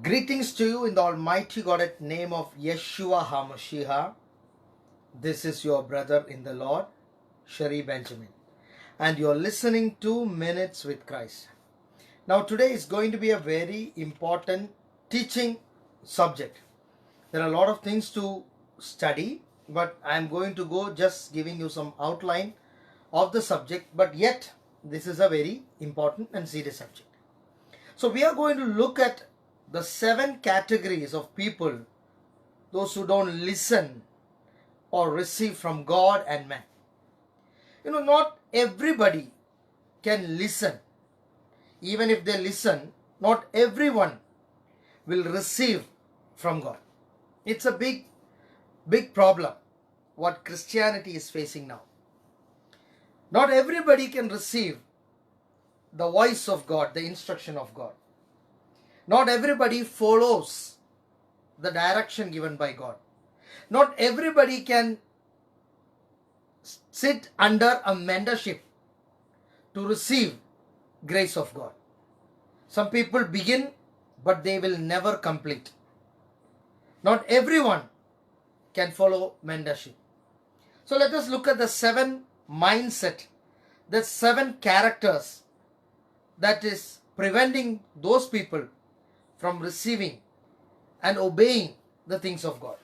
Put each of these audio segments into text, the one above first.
Greetings to you in the Almighty God at name of Yeshua HaMashiach. This is your brother in the Lord, Shari Benjamin. And you're listening to Minutes with Christ. Now today is going to be a very important teaching subject. There are a lot of things to study, but I'm going to go just giving you some outline of the subject. But yet, this is a very important and serious subject. So we are going to look at the 7 categories of people, those who don't listen or receive from God and man. Not everybody can listen. Even if they listen, not everyone will receive from God. It's a big problem what Christianity is facing now. Not everybody can receive the voice of God, the instruction of God. Not everybody follows the direction given by God. Not everybody can sit under a mentorship to receive grace of God. Some people begin, but they will never complete. Not everyone can follow mentorship. So let us look at the 7 mindset, the 7 characters that is preventing those people from receiving and obeying the things of God.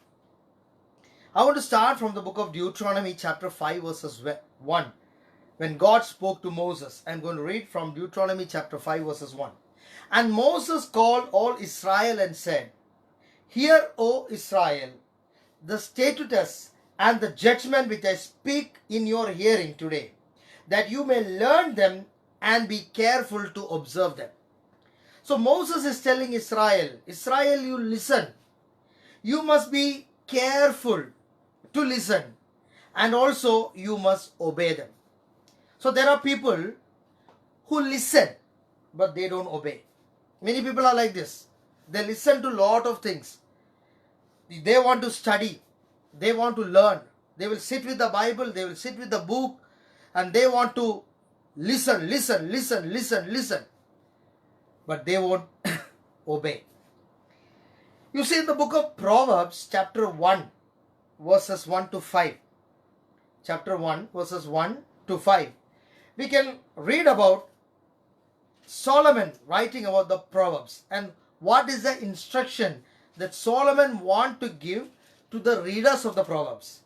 I want to start from the book of Deuteronomy chapter 5 verses 1. When God spoke to Moses, I'm going to read from Deuteronomy chapter 5 verses 1. And Moses called all Israel and said, Hear, O Israel, the statutes and the judgment which I speak in your hearing today, that you may learn them and be careful to observe them. So Moses is telling Israel, you listen. You must be careful to listen, and also you must obey them. So there are people who listen, but they don't obey. Many people are like this. They listen to a lot of things. They want to study. They want to learn. They will sit with the Bible. They will sit with the book, and they want to listen. But they won't obey. You see, in the book of Proverbs, chapter 1, verses 1 to 5. Chapter 1, verses 1 to 5. We can read about Solomon writing about the Proverbs and what is the instruction that Solomon wants to give to the readers of the Proverbs.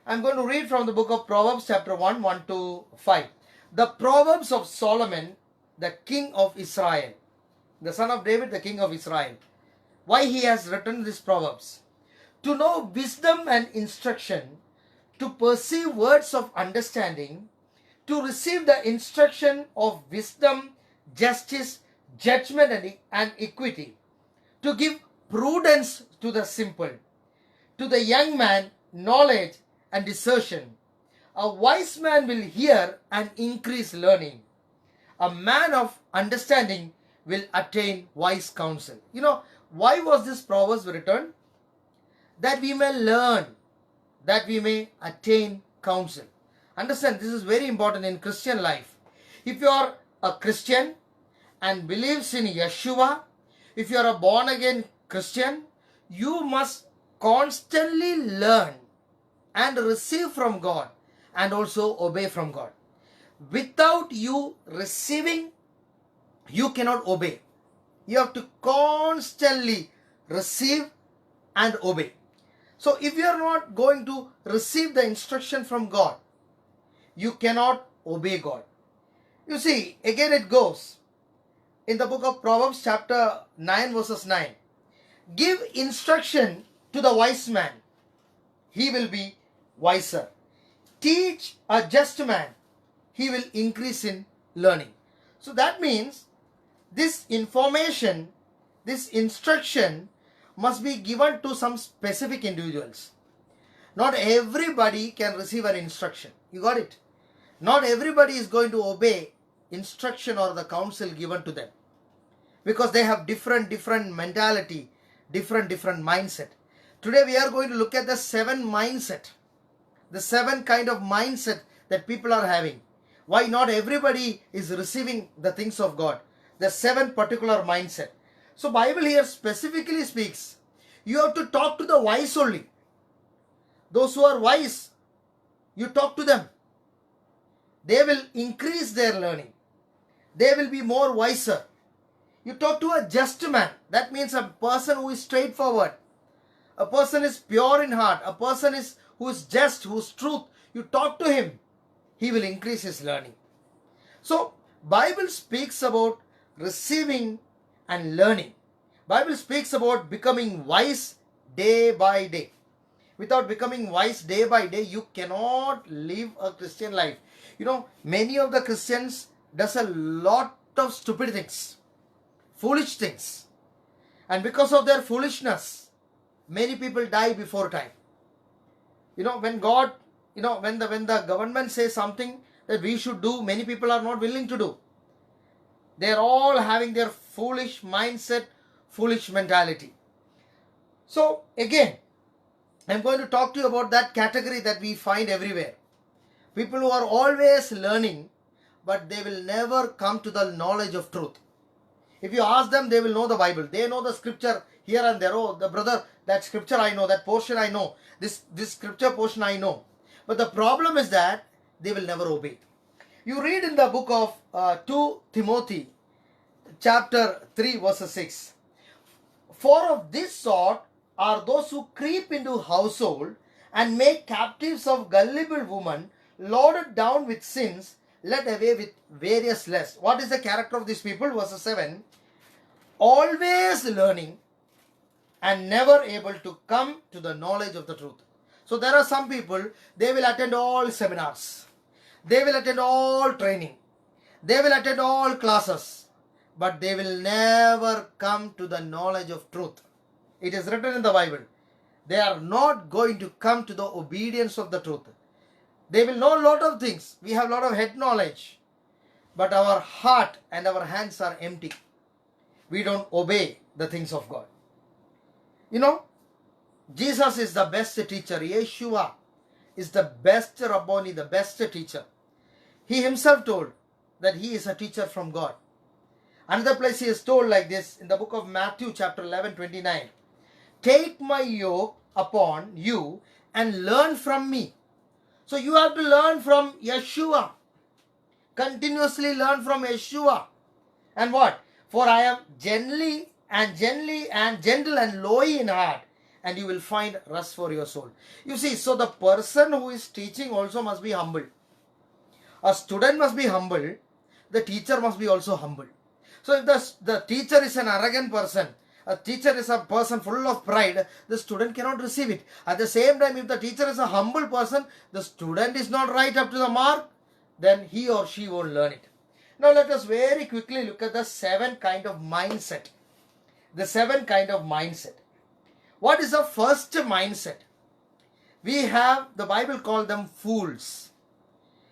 I'm going to read from the book of Proverbs, chapter 1, 1 to 5. The Proverbs of Solomon, the king of Israel. The son of David, the king of Israel. Why he has written these proverbs? To know wisdom and instruction, to perceive words of understanding, to receive the instruction of wisdom, justice, judgment and equity, to give prudence to the simple, to the young man knowledge and discretion. A wise man will hear and increase learning. A man of understanding will attain wise counsel. Why was this Proverbs written? That we may learn, that we may attain counsel. Understand, this is very important in Christian life. If you are a Christian and believes in Yeshua, if you are a born again Christian, you must constantly learn and receive from God and also obey from God. Without you receiving, you cannot obey. You have to constantly receive and obey. So if you are not going to receive the instruction from God, you cannot obey God. You see, again it goes in the book of Proverbs chapter 9 verses 9. Give instruction to the wise man. He will be wiser. Teach a just man. He will increase in learning. So that means this information, this instruction must be given to some specific individuals. Not everybody can receive an instruction. You got it? Not everybody is going to obey instruction or the counsel given to them, because they have different mentality, different mindset. Today we are going to look at the 7 mindset, the 7 kind of mindset that people are having. Why not everybody is receiving the things of God? The 7 particular mindset. So Bible here specifically speaks, you have to talk to the wise only. Those who are wise, you talk to them. They will increase their learning. They will be more wiser. You talk to a just man. That means a person who is straightforward. A person is pure in heart. A person who is just, who is truth. You talk to him. He will increase his learning. So, Bible speaks about receiving and learning. Bible speaks about becoming wise day by day. Without becoming wise day by day, you cannot live a Christian life. You know, many of the Christians does a lot of stupid things, foolish things. And because of their foolishness, many people die before time. You know, when God, when the government says something that we should do, many people are not willing to do. They are all having their foolish mindset, foolish mentality. So again, I'm going to talk to you about that category that we find everywhere. People who are always learning, but they will never come to the knowledge of truth. If you ask them, they will know the Bible. They know the scripture here and there. Oh, the brother, that scripture I know, that portion I know, this scripture portion I know. But the problem is that they will never obey. You read in the book of 2 Timothy, chapter 3, verse 6. For of this sort are those who creep into household and make captives of gullible women, loaded down with sins, led away with various lusts. What is the character of these people? Verse 7. Always learning and never able to come to the knowledge of the truth. So there are some people, they will attend all seminars. They will attend all training. They will attend all classes. But they will never come to the knowledge of truth. It is written in the Bible. They are not going to come to the obedience of the truth. They will know a lot of things. We have a lot of head knowledge. But our heart and our hands are empty. We don't obey the things of God. You know, Jesus is the best teacher. Yeshua is the best Rabboni, the best teacher. He himself told that he is a teacher from God. Another place he is told like this in the book of Matthew chapter 11:29. Take my yoke upon you and learn from me. So you have to learn from Yeshua. Continuously learn from Yeshua. And what? For I am gentle and lowly in heart, and you will find rest for your soul. You see, so the person who is teaching also must be humble. A student must be humble. The teacher must be also humble. So if the teacher is an arrogant person, a teacher is a person full of pride, the student cannot receive it. At the same time, if the teacher is a humble person, the student is not right up to the mark, then he or she won't learn it. Now let us very quickly look at the 7 kind of mindset. The 7 kind of mindset. What is the first mindset? We have, the Bible called them fools.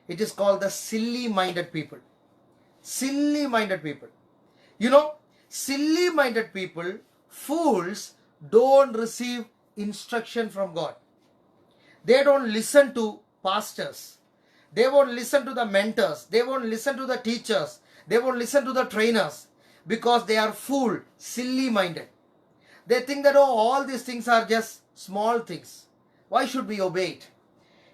It is called the silly-minded people. Silly-minded people. You know, silly-minded people, fools, don't receive instruction from God. They don't listen to pastors. They won't listen to the mentors. They won't listen to the teachers. They won't listen to the trainers because they are fool, silly-minded. They think that, oh, all these things are just small things. Why should we obey it?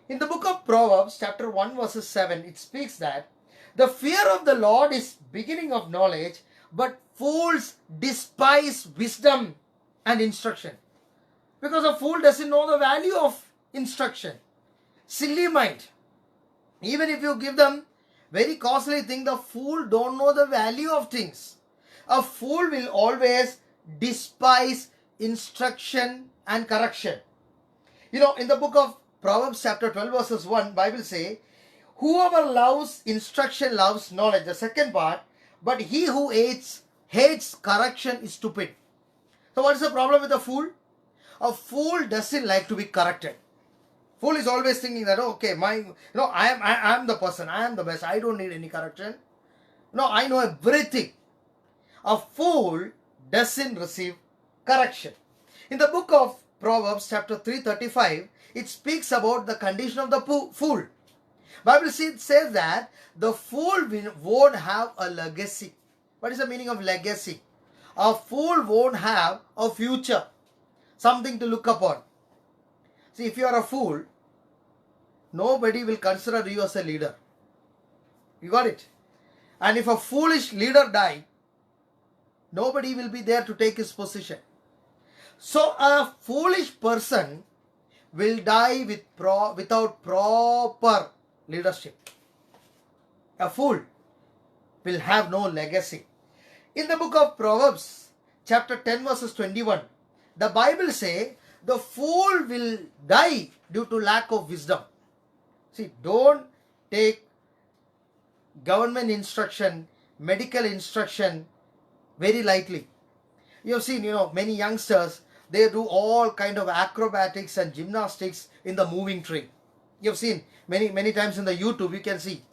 In the book of Proverbs, chapter 1, verses 7, it speaks that the fear of the Lord is beginning of knowledge, but fools despise wisdom and instruction. Because a fool doesn't know the value of instruction. Silly mind. Even if you give them very costly thing, the fool don't know the value of things. A fool will always despise instruction and correction. You know, in the book of Proverbs chapter 12 verses 1, Bible say, whoever loves instruction loves knowledge. The second part, but he who hates correction is stupid. So what is the problem with a fool? A fool doesn't like to be corrected. Fool is always thinking that, oh, okay, I am the person, I am the best, I don't need any correction. No, I know everything. A fool doesn't receive correction. In the book of Proverbs chapter 3:35, it speaks about the condition of the fool. Bible says that the fool won't have a legacy. What is the meaning of legacy? A fool won't have a future, something to look upon. See, if you are a fool, nobody will consider you as a leader. You got it? And if a foolish leader die, nobody will be there to take his position. So a foolish person will die without proper leadership. A fool will have no legacy. In the book of Proverbs, chapter 10 verses 21, the Bible says, the fool will die due to lack of wisdom. See, don't take government instruction, medical instruction very lightly. You have seen, many youngsters, they do all kind of acrobatics and gymnastics in the moving train. You have seen many times in the YouTube, you can see.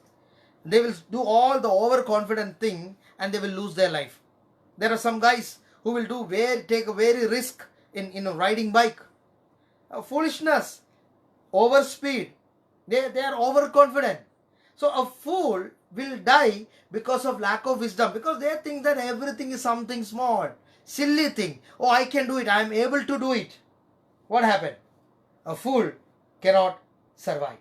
They will do all the overconfident thing and they will lose their life. There are some guys who will take a very risk in riding bike. Foolishness, overspeed. They are overconfident. So a fool will die because of lack of wisdom, because they think that everything is something small, silly thing. Oh, I can do it. I am able to do it. What happened? A fool cannot survive.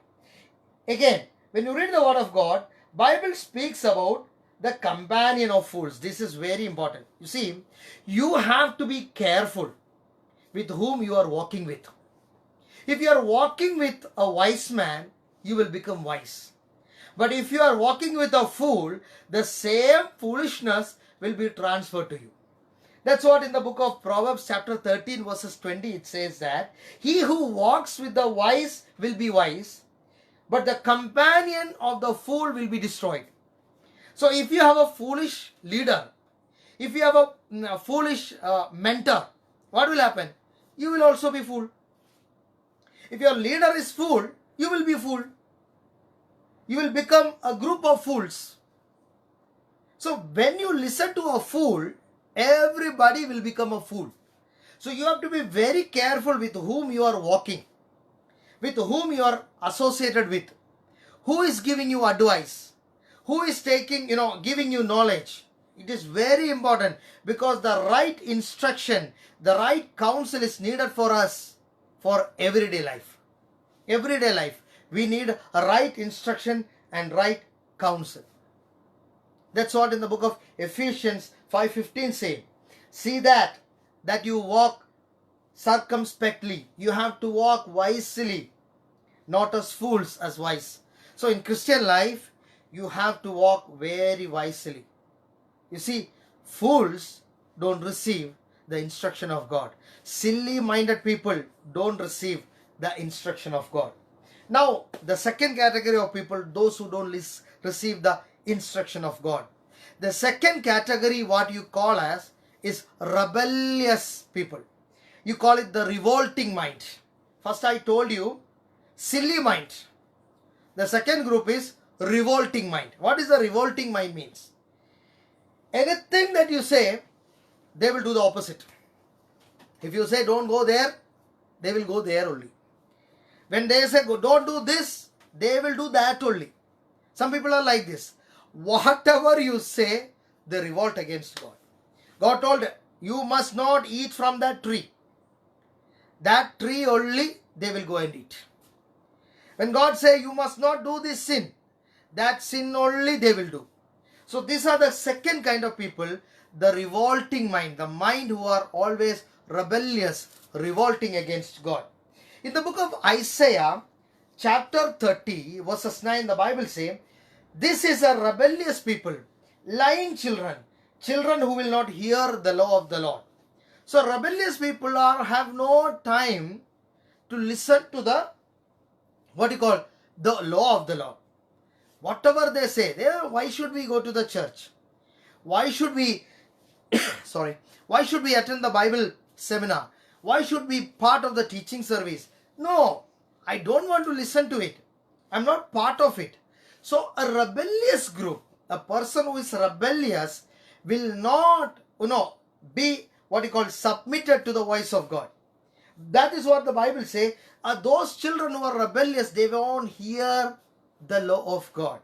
Again, when you read the word of God, Bible speaks about the companion of fools. This is very important. You see, you have to be careful with whom you are walking with. If you are walking with a wise man, you will become wise. But if you are walking with a fool, the same foolishness will be transferred to you. That's what in the book of Proverbs chapter 13 verses 20 it says that he who walks with the wise will be wise, but the companion of the fool will be destroyed. So if you have a foolish leader, if you have a foolish mentor, what will happen? You will also be fool. If your leader is fool, you will be fool. You will become a group of fools. So when you listen to a fool, everybody will become a fool. So you have to be very careful with whom you are walking, with whom you are associated with, who is giving you advice, who is giving you knowledge. It is very important, because the right instruction, the right counsel is needed for us for everyday life. Everyday life, we need a right instruction and right counsel. That's what in the book of Ephesians 5:15 say. See that you walk circumspectly. You have to walk wisely, not as fools, as wise. So in Christian life, you have to walk very wisely. You see, fools don't receive the instruction of God. Silly minded people don't receive the instruction of God. Now, the second category of people, those who don't receive the instruction of God. The second category, what you call as, is rebellious people. You call it the revolting mind. First I told you, silly mind. The second group is revolting mind. What is the revolting mind means? Anything that you say, they will do the opposite. If you say don't go there, they will go there only. When they say don't do this, they will do that only. Some people are like this. Whatever you say, they revolt against God. God told, you must not eat from that tree. That tree only they will go and eat. When God say you must not do this sin, that sin only they will do. So these are the second kind of people, the revolting mind, the mind who are always rebellious, revolting against God. In the book of Isaiah, chapter 30, verses 9, the Bible says, this is a rebellious people, lying children, children who will not hear the law of the Lord. So rebellious people have no time to listen to the, the law of the Lord. Whatever they say, why should we go to the church? Why should we, why should we attend the Bible seminar? Why should we be part of the teaching service? No, I don't want to listen to it. I'm not part of it. So a rebellious group, a person who is rebellious will not, be submitted to the voice of God. That is what the Bible says. Those children who are rebellious, they won't hear the law of God.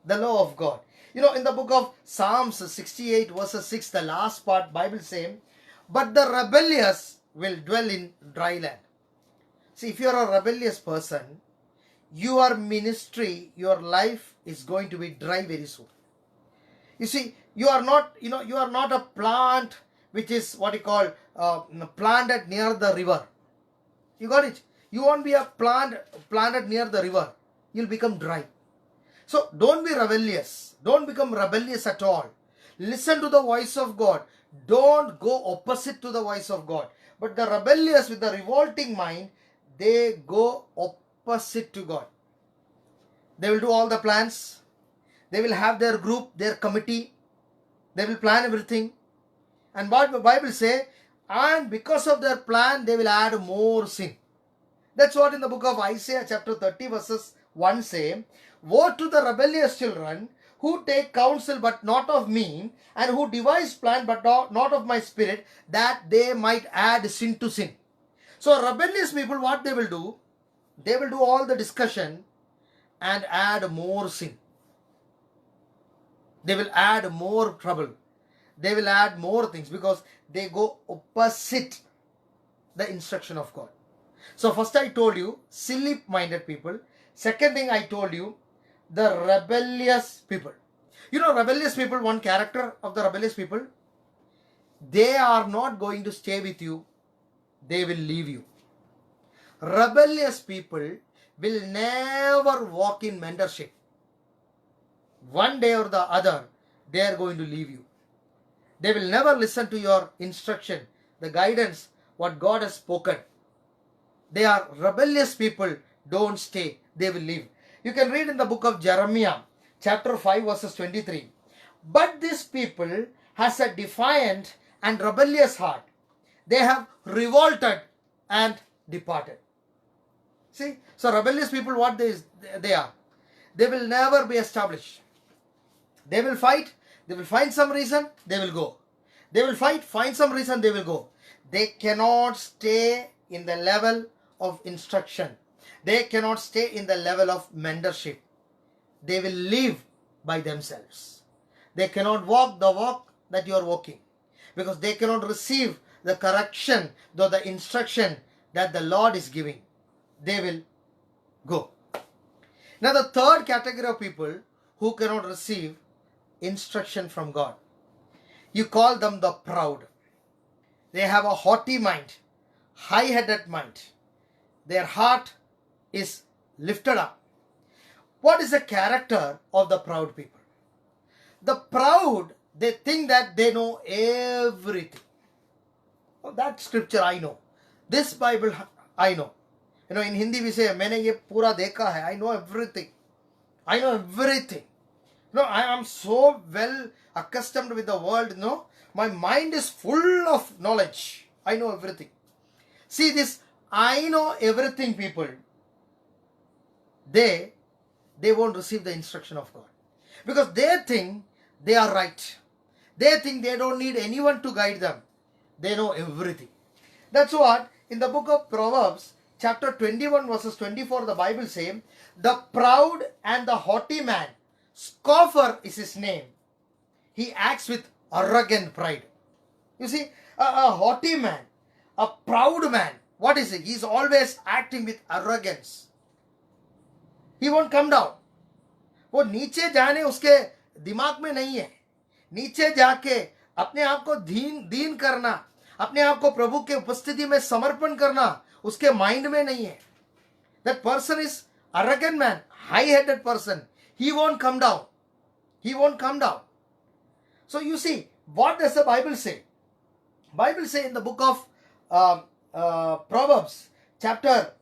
The law of God. In the book of Psalms 68 verses 6, the last part, Bible saying, but the rebellious will dwell in dry land. See, if you are a rebellious person, your ministry, your life is going to be dry very soon. You see, you are not a plant which is what you call planted near the river. You got it? You won't be a plant planted near the river. You'll become dry. So don't be rebellious. Don't become rebellious at all. Listen to the voice of God. Don't go opposite to the voice of God. But the rebellious with the revolting mind, they go opposite to God. They will do all the plans. They will have their group, their committee. They will plan everything. And what the Bible say, and because of their plan, they will add more sin. That's what in the book of Isaiah chapter 30 verses 1 say, woe to the rebellious children who take counsel but not of me, and who devise plan but not of my spirit, that they might add sin to sin. So rebellious people, what they will do all the discussion and add more sin. They will add more trouble. They will add more things because they go opposite the instruction of God. So first I told you, silly minded people. Second thing I told you, the rebellious people. Rebellious people, one character of the rebellious people, they are not going to stay with you. They will leave you. Rebellious people will never walk in mentorship. One day or the other, they are going to leave you. They will never listen to your instruction, the guidance, what God has spoken. They are rebellious people. Don't stay. They will leave. You can read in the book of Jeremiah, chapter 5, verses 23. But this people has a defiant and rebellious heart. They have revolted and departed. See, so rebellious people, what they are? They will never be established. They will fight. They will find some reason. They will go. They will fight, find some reason. They will go. They cannot stay in the level of instruction. They cannot stay in the level of mentorship. They will live by themselves. They cannot walk the walk that you are walking, because they cannot receive the correction, the instruction that the Lord is giving. They will go. Now the third category of people who cannot receive instruction from God, you call them the proud. They have a haughty mind, high-headed mind. Their heart is lifted up. What is the character of the proud people? The proud, they think that they know everything. Oh, that scripture I know. This Bible I know. In Hindi we say, मैंने ये पूरा देखा है. I know everything. I know everything. I am so well accustomed with the world. My mind is full of knowledge. I know everything. See this, I know everything people. They won't receive the instruction of God, because they think they are right. They think they don't need anyone to guide them. They know everything. That's what in the book of Proverbs, chapter 21 verses 24, the Bible says, the proud and the haughty man, scoffer is his name. He acts with arrogant pride. You see, a haughty man, a proud man, what is it? He is always acting with arrogance. He won't come down. वो नीचे जाने उसके दिमाग में नहीं है. नीचे जाके अपने आप को दीन करना, अपने आप को प्रभु के उपस्थिति में समर्पण करना उसके माइंड में नहीं है. That person is arrogant man, high-headed person. He won't come down. He won't come down. So you see, what does the Bible say? Bible say in the book of Proverbs, chapter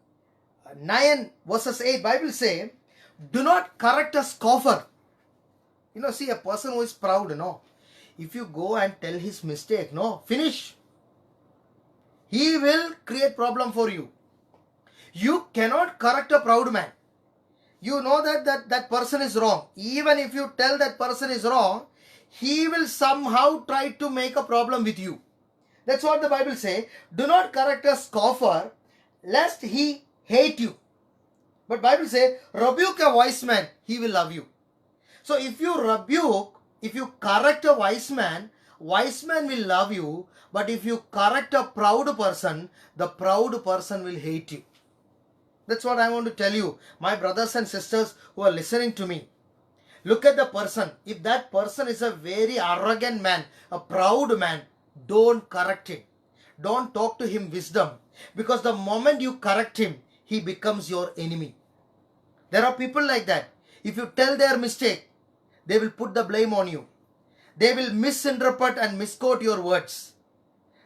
9 verses 8, Bible say, do not correct a scoffer. See, a person who is proud, if you go and tell his mistake, finish. He will create problem for you. You cannot correct a proud man. You know that person is wrong. Even if you tell that person is wrong, he will somehow try to make a problem with you. That's what the Bible says. Do not correct a scoffer, lest he hate you. But Bible says, rebuke a wise man, he will love you. So if you rebuke, if you correct a wise man will love you. But if you correct a proud person, the proud person will hate you. That's what I want to tell you, my brothers and sisters who are listening to me. Look at the person. If that person is a very arrogant man, a proud man, don't correct him. Don't talk to him wisdom. Because the moment you correct him, he becomes your enemy. There are people like that. If you tell their mistake, they will put the blame on you. They will misinterpret and misquote your words.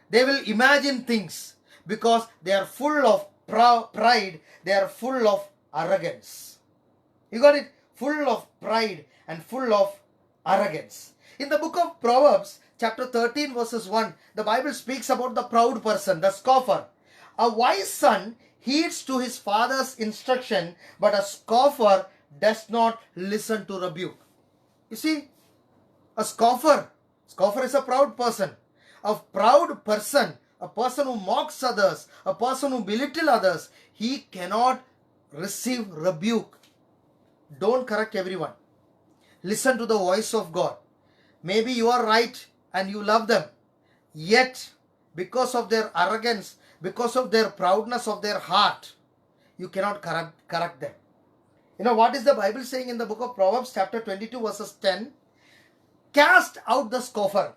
They will imagine things because they are full of pride. They are full of arrogance. You got it? Full of pride and full of arrogance. In the book of Proverbs, chapter 13 verses 1, the Bible speaks about the proud person, the scoffer. A wise son heeds to his father's instruction, but a scoffer does not listen to rebuke. You see, a scoffer is a proud person. A proud person, a person who mocks others, a person who belittles others, he cannot receive rebuke. Don't correct everyone. Listen to the voice of God. Maybe you are right and you love them. Yet, because of their arrogance, because of their proudness of their heart, you cannot correct them. You know what is the Bible saying in the book of Proverbs chapter 22 verses 10? Cast out the scoffer,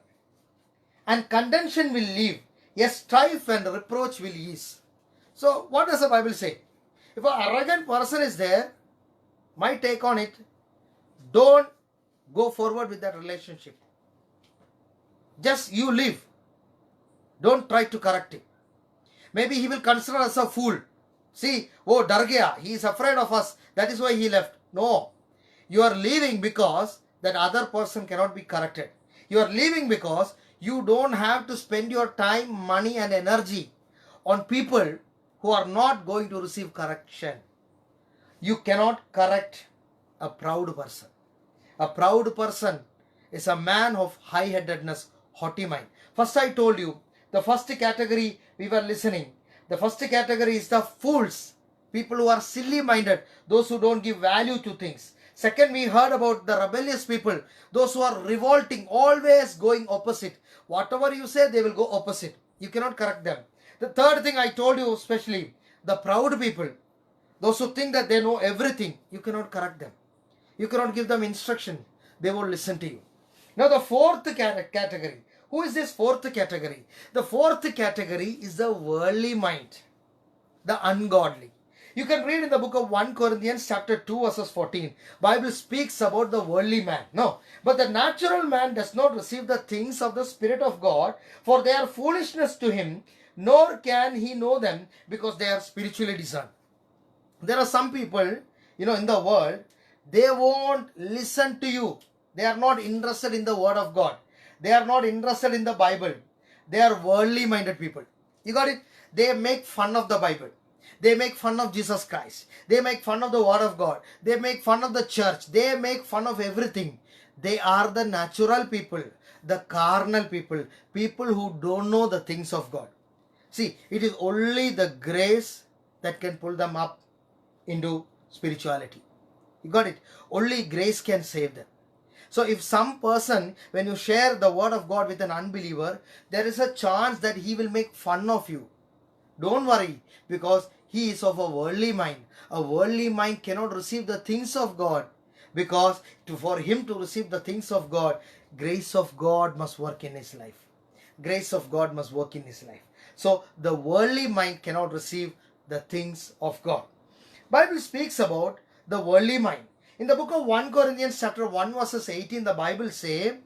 and contention will leave. Yes, strife and reproach will ease. So what does the Bible say? If an arrogant person is there, my take on it, don't go forward with that relationship. Just you live. Don't try to correct him. Maybe he will consider us a fool. See, oh, dar gaya, he is afraid of us. That is why he left. No. You are leaving because that other person cannot be corrected. You are leaving because you don't have to spend your time, money and energy on people who are not going to receive correction. You cannot correct a proud person. A proud person is a man of high-headedness, haughty mind. First I told you, the first category we were listening. The first category is the fools. People who are silly-minded. Those who don't give value to things. Second, we heard about the rebellious people. Those who are revolting, always going opposite. Whatever you say, they will go opposite. You cannot correct them. The third thing I told you especially, the proud people. Those who think that they know everything, you cannot correct them. You cannot give them instruction. They won't listen to you. Now the fourth category. Who is this fourth category? The fourth category is the worldly mind. The ungodly. You can read in the book of 1 Corinthians chapter 2 verses 14. Bible speaks about the worldly man. No. But the natural man does not receive the things of the Spirit of God, for they are foolishness to him, nor can he know them because they are spiritually discerned. There are some people, in the world, they won't listen to you. They are not interested in the word of God. They are not interested in the Bible. They are worldly minded people. You got it? They make fun of the Bible. They make fun of Jesus Christ. They make fun of the word of God. They make fun of the church. They make fun of everything. They are the natural people, the carnal people, people who don't know the things of God. See, it is only the grace that can pull them up into spirituality. You got it? Only grace can save them. So if some person, when you share the word of God with an unbeliever, there is a chance that he will make fun of you. Don't worry, because he is of a worldly mind. A worldly mind cannot receive the things of God, because for him to receive the things of God, grace of God must work in his life. Grace of God must work in his life. So the worldly mind cannot receive the things of God. Bible speaks about the worldly mind. In the book of 1 Corinthians chapter 1 verses 18, the Bible says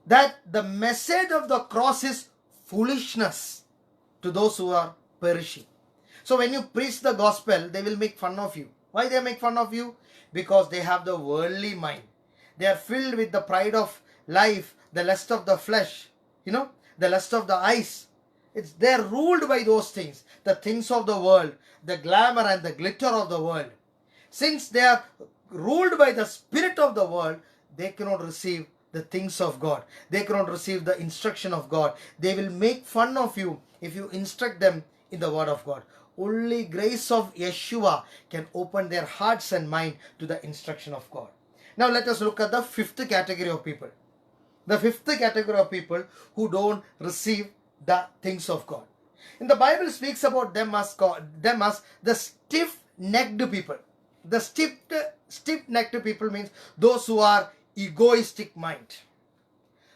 that the message of the cross is foolishness to those who are perishing. So when you preach the gospel, they will make fun of you. Why they make fun of you? Because they have the worldly mind. They are filled with the pride of life, the lust of the flesh, the lust of the eyes. They are ruled by those things, the things of the world, the glamour and the glitter of the world. Since they are ruled by the spirit of the world, they cannot receive the things of God. They cannot receive the instruction of God. They will make fun of you if you instruct them in the word of God. Only grace of Yeshua can open their hearts and mind to the instruction of God. Now let us look at the fifth category of people. The fifth category of people who don't receive the things of God. In the Bible speaks about them as the stiff-necked people. The stiff-necked people means those who are egoistic mind.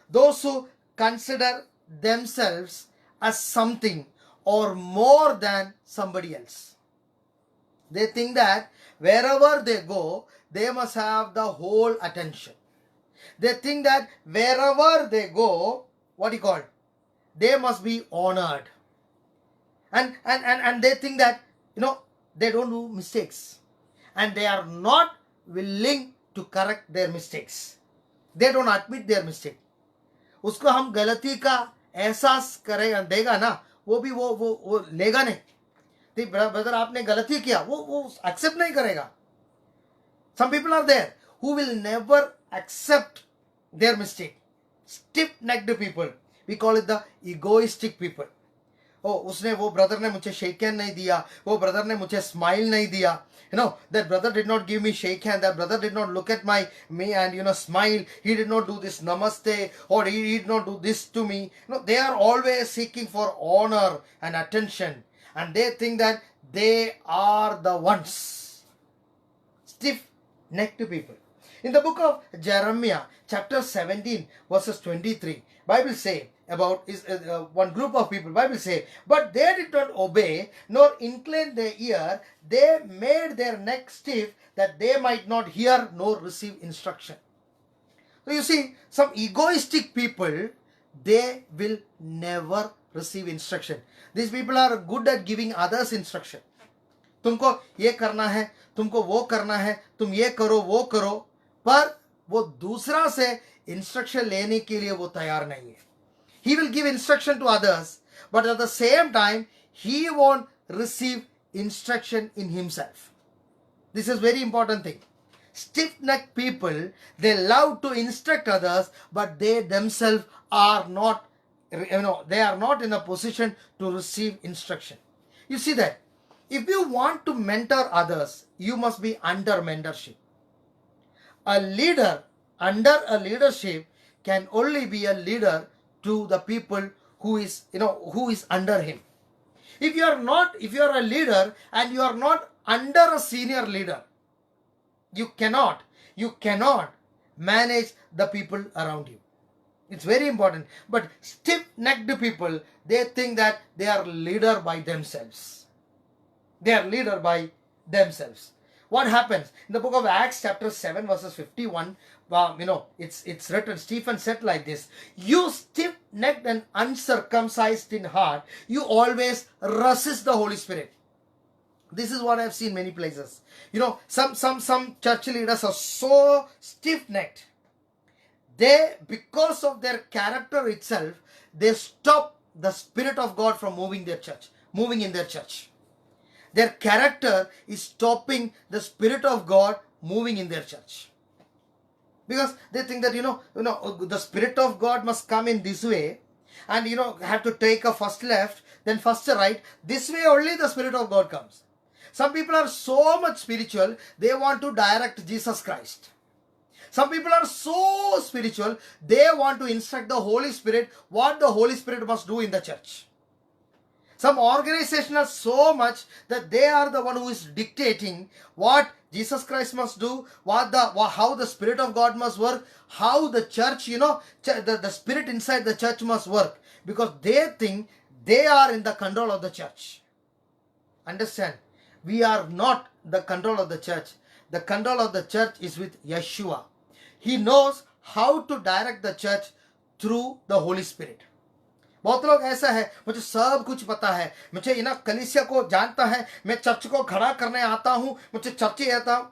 Those who consider themselves as something or more than somebody else. They think that wherever they go, they must have the whole attention. They think that wherever they go, they must be honored. And they think that, they don't do mistakes. And they are not willing to correct their mistakes. They don't admit their mistake. उसको हम गलती का एहसास करेगा देगा ना, वो भी वो लेगा नहीं. ब्रदर आपने गलती किया, वो एक्सेप्ट नहीं करेगा. Some people are there who will never accept their mistake. Stiff-necked people. We call it the egoistic people. उसने वो ब्रदर ने मुझे शेक हैंड नहीं दिया, वो ब्रदर ने मुझे स्माइल नहीं दिया. That brother did not give me shake hand, that brother did not look at me and smile, he did not do this namaste, or he did not do this to me. They are always seeking for honor and attention, and they think that they are the ones. Stiff-necked people. In the book of Jeremiah, chapter 17, verses 23, Bible say about one group of people, Bible say, but they did not obey, nor incline their ear, they made their neck stiff, that they might not hear nor receive instruction. So you see, some egoistic people, they will never receive instruction. These people are good at giving others instruction. तुमको ये करना है, तुमको वो करना है, तुम ये करो वो करो, पर वो दूसरा से इंस्ट्रक्शन लेने के लिए वो तैयार नहीं है. He will give instruction to others, but at the same time, he won't receive instruction in himself. This is very important thing. Stiff-necked people, they love to instruct others, but they themselves are not, they are not in a position to receive instruction. You see that? If you want to mentor others, you must be under mentorship. A leader under a leadership can only be a leader to the people who is under him. If you are a leader and you are not under a senior leader, you cannot manage the people around you. It's very important. But stiff-necked people, they think that they are leader by themselves. They are leader by themselves. What happens? In the book of Acts chapter 7 verses 51, it's written, Stephen said like this, you stiff-necked and uncircumcised in heart, you always resist the Holy Spirit. This is what I've seen many places. Some church leaders are so stiff-necked. They, because of their character itself, they stop the Spirit of God from moving in their church. Their character is stopping the Spirit of God moving in their church. Because they think that, the Spirit of God must come in this way, and, have to take a first left, then first right. This way only the Spirit of God comes. Some people are so much spiritual, they want to direct Jesus Christ. Some people are so spiritual, they want to instruct the Holy Spirit what the Holy Spirit must do in the church. Some organization are so much that they are the one who is dictating what Jesus Christ must do, how the Spirit of God must work, how the church, the Spirit inside the church must work, because they think they are in the control of the church. Understand? We are not the control of the church. The control of the church is with Yeshua. He knows how to direct the church through the Holy Spirit. बहुत लोग ऐसा है, मुझे सब कुछ पता है, मुझे कलीसिया को जानता है, मैं चर्च को खड़ा करने आता हूँ, मुझे चर्च आता हूँ,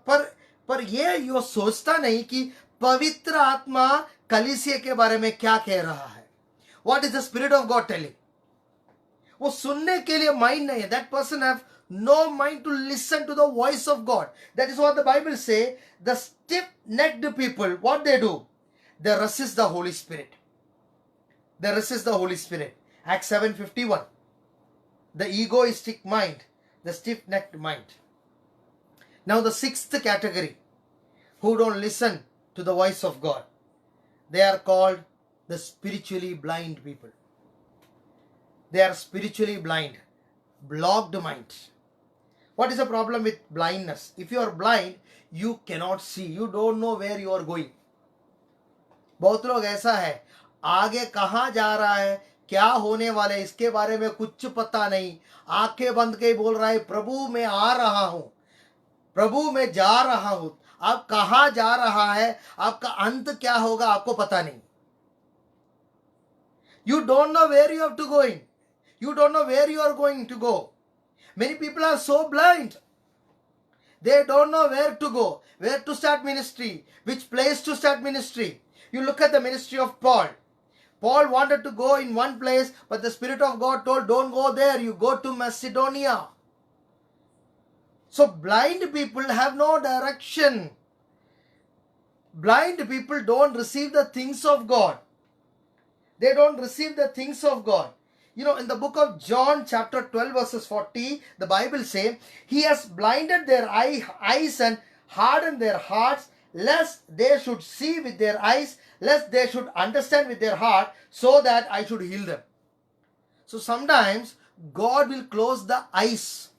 पर ये सोचता नहीं कि पवित्र आत्मा कलीसिया के बारे में क्या कह रहा है. What is the Spirit of God telling? वो सुनने के लिए माइंड नहीं है. That person have no mind to listen to the voice of God. That is what the Bible say. The stiff-necked people, what they do? They resist the Holy Spirit. They resist the Holy Spirit. Acts 7:51. The egoistic mind, the stiff-necked mind. Now the sixth category, who don't listen to the voice of God. They are called the spiritually blind people. They are spiritually blind, blocked mind. What is the problem with blindness? If you are blind, you cannot see. You don't know where you are going. बहुत लोग ऐसा है, आगे कहाँ जा रहा है, क्या होने वाला है, इसके बारे में कुछ पता नहीं. आंखें बंद के बोल रहा है, प्रभु मैं आ रहा हूं, प्रभु मैं जा रहा हूं. आप कहाँ जा रहा है, आपका अंत क्या होगा, आपको पता नहीं. You don't know where you have to go in. You don't know where you are going to go. Many people are so blind. They don't know where to go, where to start ministry, which place to start ministry. You look at the ministry of Paul. Paul wanted to go in one place, but the Spirit of God told, don't go there, you go to Macedonia. So blind people have no direction. Blind people don't receive the things of God. They don't receive the things of God. You know, in the book of John chapter 12 verses 40, the Bible says, He has blinded their eyes and hardened their hearts, lest they should see with their eyes, lest they should understand with their heart, so that I should heal them. So sometimes God will close the eyes.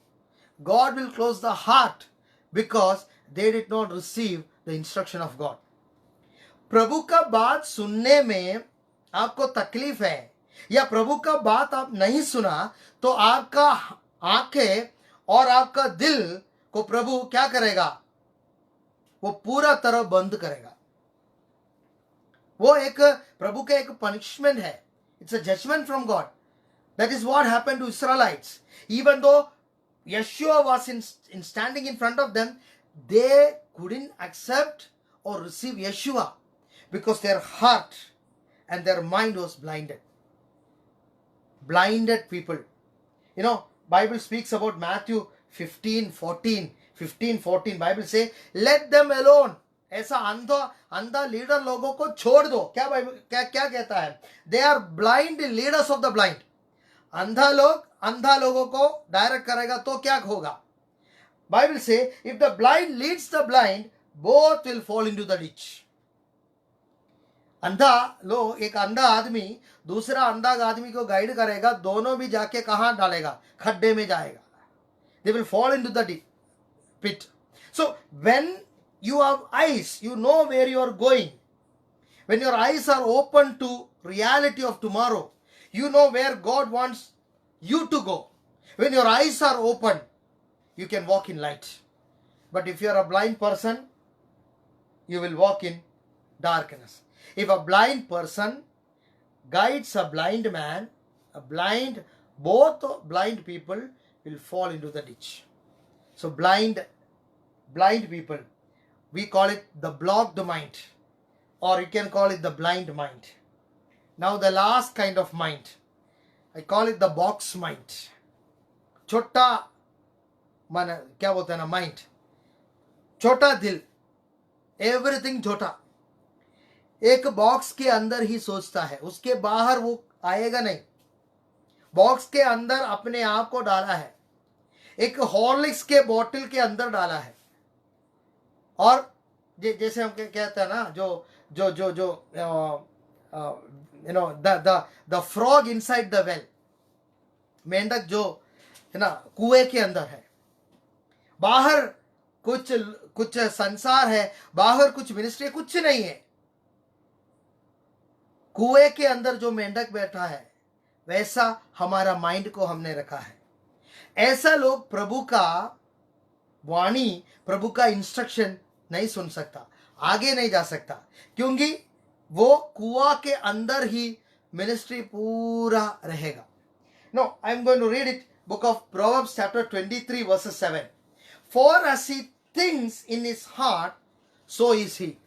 God will close the heart because they did not receive the instruction of God. प्रभु का बात सुनने में आपको तकलीफ है या प्रभु का बात आप नहीं सुना तो आपका आंखें और आपका दिल को प्रभु क्या करेगा, वो पूरा तरह बंद करेगा. वो एक प्रभु का एक पनिशमेंट है. It's a judgment from God. That is what happened to Israelites. Even though Yeshua was in standing in front of them, they couldn't accept or receive Yeshua because their heart and their mind was blinded. Blinded people. You know, Bible speaks about Matthew 15:14. Bible say, let them alone. ऐसा अंधा leader लोगों को छोड़ दो. क्या Bible क्या कहता है? They are blind leaders of the blind. अंधा लोगों को डायरेक्ट करेगा तो क्या होगा? बाइबल से if the blind leads the blind both will fall into the ditch. एक अंधा आदमी दूसरा अंधा आदमी को गाइड करेगा, दोनों भी जाके कहां डालेगा? खड्डे में जाएगा. They will fall into the pit. So when you have eyes, you know where you are going. When your eyes are open to reality of tomorrow, you know where God wants you to go. When your eyes are open, you can walk in light. But if you are a blind person, you will walk in darkness. If a blind person guides a blind man, both blind people will fall into the ditch. So blind people, we call it the blocked mind, or you can call it the blind mind. Now the last kind of mind, I call it the box mind. छोटा मन क्या बोलते हैं ना, mind. छोटा दिल, everything छोटा. एक बॉक्स के अंदर ही सोचता है, उसके बाहर वो आएगा नहीं. बॉक्स के अंदर अपने आप को डाला है, एक हॉर्लिक्स के बोतल के अंदर डाला है. और जैसे हम कहते हैं ना, जो you know, the frog inside the well, मेंढक जो है ना कुएं के अंदर है. बाहर कुछ संसार है, बाहर कुछ मिनिस्ट्री, कुछ नहीं है. कुएं के अंदर जो मेंढक बैठा है, वैसा हमारा माइंड को हमने रखा है. ऐसा लोग प्रभु का वाणी, प्रभु का इंस्ट्रक्शन नहीं सुन सकता, आगे नहीं जा सकता, क्योंकि वो कुआं के अंदर ही मिनिस्ट्री पूरा रहेगा. No, I am going to read it. Book of Proverbs chapter 23 verses 7. For as he thinks in his heart, so is he.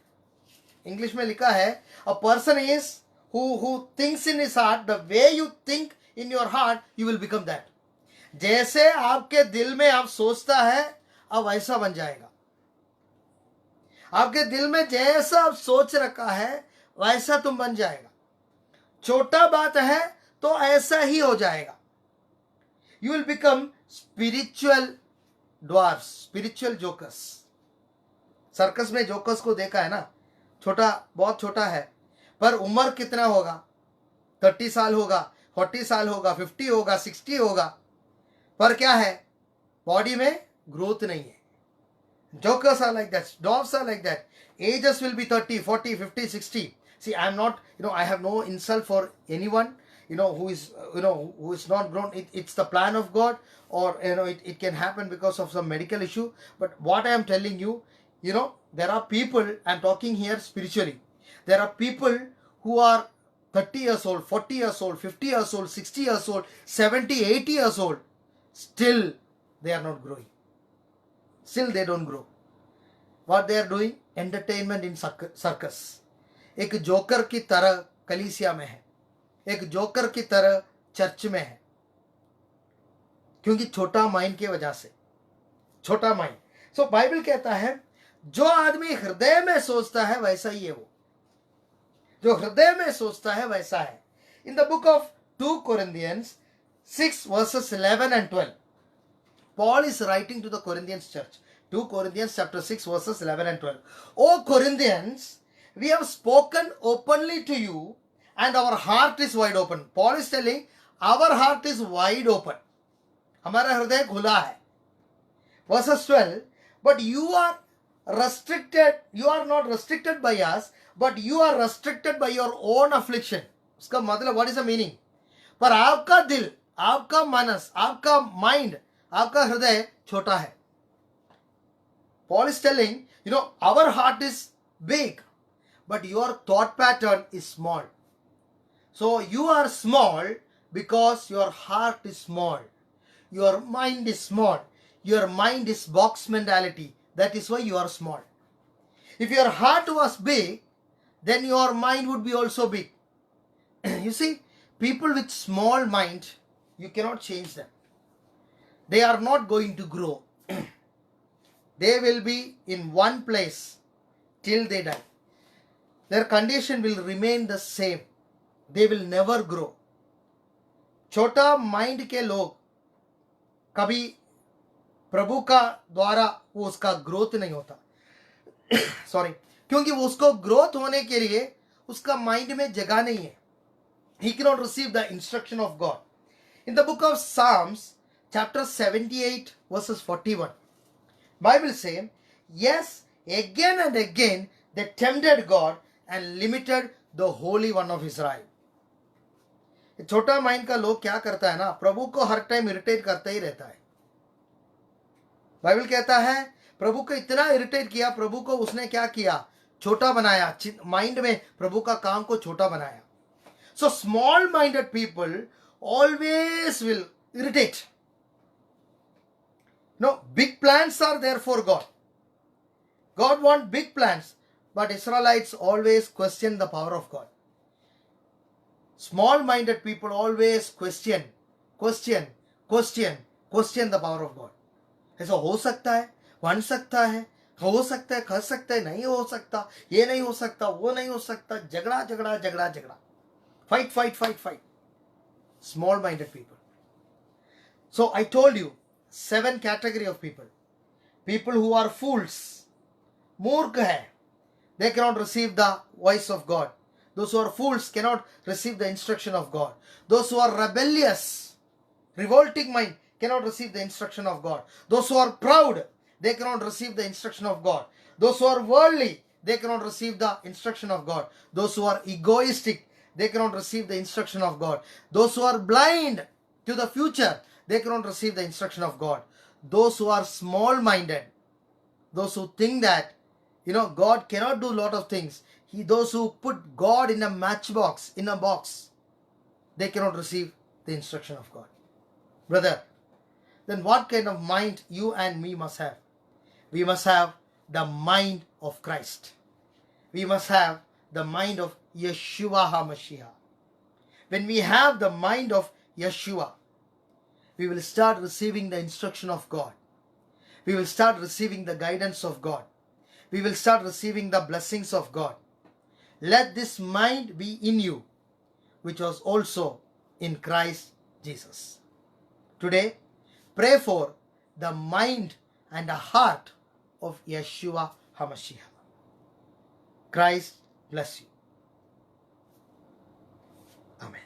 English में लिखा है, a person is who thinks in his heart, the way you think in your heart, you will become that. जैसे आपके दिल में आप सोचता है, अब वैसा बन जाएगा. आपके दिल में जैसा आप सोच रखा है, वैसा तुम बन जाएगा. छोटा बात है तो ऐसा ही हो जाएगा. You will become spiritual dwarfs, spiritual jokers. Circus में जोकर्स को देखा है ना, छोटा, बहुत छोटा है, पर उम्र कितना होगा? 30 साल होगा, 40 साल होगा, 50 होगा, 60 होगा, पर क्या है? बॉडी में ग्रोथ नहीं है. Jokers are like that, dogs are like that. Ages will be 30, 40, 50, 60. See, I am not, I have no insult for anyone, who is, who is not grown. It's the plan of God, or, it can happen because of some medical issue. But what I am telling you, there are people, I am talking here spiritually. There are people who are 30 years old, 40 years old, 50 years old, 60 years old, 70, 80 years old. Still, they are not growing. Still they don't grow. What they are doing? Entertainment in circus. एक joker की तरह कलीसिया में है, एक joker की तरह church में है, क्योंकि छोटा माइंड की वजह से, छोटा माइंड. सो बाइबल कहता है जो आदमी हृदय में सोचता है वैसा ही है वो, जो हृदय में सोचता है वैसा है. In the book of 2 Corinthians 6 verses 11 and 12, Paul is writing to the Corinthians church. 2 Corinthians chapter 6 verses 11 and 12. O Corinthians, we have spoken openly to you and our heart is wide open. Paul is telling our heart is wide open. हमारा हृदय खुला है. Verses 12, but you are restricted, you are not restricted by us, but you are restricted by your own affliction. उसका मतलब, what is the meaning? पर आपका दिल, आपका मनस, आपका माइंड, आपका हृदय छोटा है. Paul is telling, our heart is big, but your thought pattern is small. So you are small because your heart is small. Your mind is small. Your mind is box mentality. That is why you are small. If your heart was big, then your mind would be also big. You see, people with small mind, you cannot change them. They are not going to grow. They will be in one place till they die. Their condition will remain the same. They will never grow. छोटा mind के लोग कभी प्रभु का द्वारा वो उसका growth नहीं होता. सॉरी, क्योंकि वो उसको ग्रोथ होने के लिए उसका माइंड में जगह नहीं है. He cannot receive the instruction of God. In the book of Psalms, chapter 78, verses 41, Bible says, yes, again and again they tempted God and limited the Holy One of Israel. छोटा mind का लोग क्या करता है ना, प्रभु को हर time irritate करता ही रहता है. बाइबल कहता है प्रभु को इतना इरिटेट किया, प्रभु को उसने क्या किया? छोटा बनाया. माइंड में प्रभु का काम को छोटा बनाया. So small minded people always will irritate. No, big plans are there for God. God wants big plans, but Israelites always question the power of God. Small minded people always question the power of God. ऐसा हो सकता है, बन सकता है, हो सकता है, कर सकता है, नहीं हो सकता, ये नहीं हो सकता, वो नहीं हो सकता, झगड़ा. Fight. Small minded people. So I told you 7 category of people. People who are fools, मूर्ख है, they cannot receive the voice of God. Those who are fools cannot receive the instruction of God. Those who are rebellious, revolting mind, cannot receive the instruction of God. Those who are proud, they cannot receive the instruction of God. Those who are worldly, they cannot receive the instruction of God. Those who are egoistic, they cannot receive the instruction of God. Those who are blind to the future, they cannot receive the instruction of God. Those who are small-minded, those who think that, God cannot do a lot of things. Those who put God in a matchbox, in a box, they cannot receive the instruction of God. Brother, then what kind of mind you and me must have? We must have the mind of Christ. We must have the mind of Yeshua HaMashiach. When we have the mind of Yeshua, we will start receiving the instruction of God. We will start receiving the guidance of God. We will start receiving the blessings of God. Let this mind be in you, which was also in Christ Jesus. Today, pray for the mind and the heart of Yeshua HaMashiach. Christ bless you. Amen.